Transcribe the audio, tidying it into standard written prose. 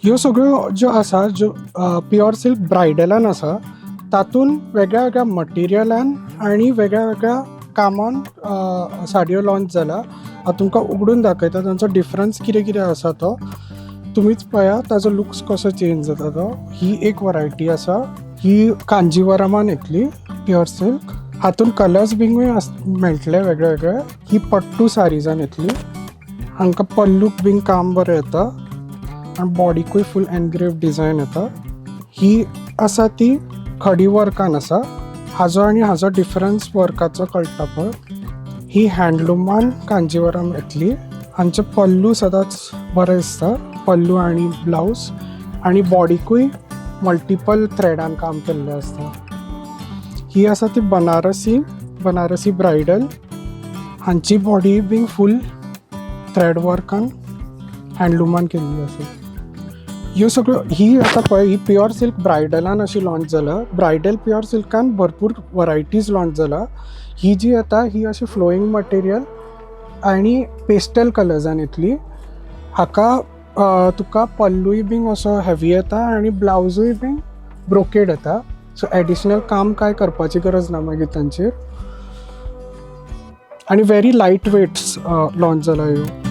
ह्यो सगळ्यो ज्यो आसा ज्यो प्युअर सिल्क ब्रायडलान आसा तातूंत वेगळ्या वेगळ्या मटेरियलान आनी वेगळ्या वेगळ्या कामान साडयो लॉन्च जाला. हांव तुमकां उगडून दाखयता तांचो डिफरन्स कितें कितें आसा तो तुमीच पळया. ताजो लुक्स कसो चेंज जाता तो. ही एक वरायटी आसा, ही कांजीवरमान येतली प्युअर सिल्क. हातूंत कलर्स बीन मेळटले वेगळे वेगळे. ही पट्टू सारीजान येतली. हांकां पल्लूक बीन काम बरें येता आनी बॉडीकूय फूल एनग्रेव डिझायन येता. ही आसा ती खडी वर्कान आसा. हाजो आनी हाजो डिफरन्स वर्काचो कळटा पळय. ही हँडलुमान कांजीवरम येतली. हांचे पल्लू सदांच बरें दिसता, पल्लू आनी ब्लावज, आनी बॉडीकूय मल्टिपल थ्रेडान काम केल्लें आसता. ही आसा ती बनारसी ब्रायडल. हांची बॉडी बीन फूल थ्रेड वर्कान हँडलुमान केल्ली आसा. ह्यो सगळ्यो ही आतां पळय ही प्युअर सिल्क ब्रायडलान अशी लॉन्च जाला. ब्रायडल प्युअर सिल्कान भरपूर वरायटीज लॉन्च जाला. ही जी येता ही अशी फ्लोईंग मटेरियल आनी पेस्टल कलर्जान येतली. हाका तुका पल्लूय बीन असो हेवी येता आनी ब्लावजूय बीन ब्रोकेड येता. सो एडिशनल काम कांय करपाची गरज ना मागीर तांचेर. आनी व्हेरी लायट वेट्स लॉन्च जाला ह्यो.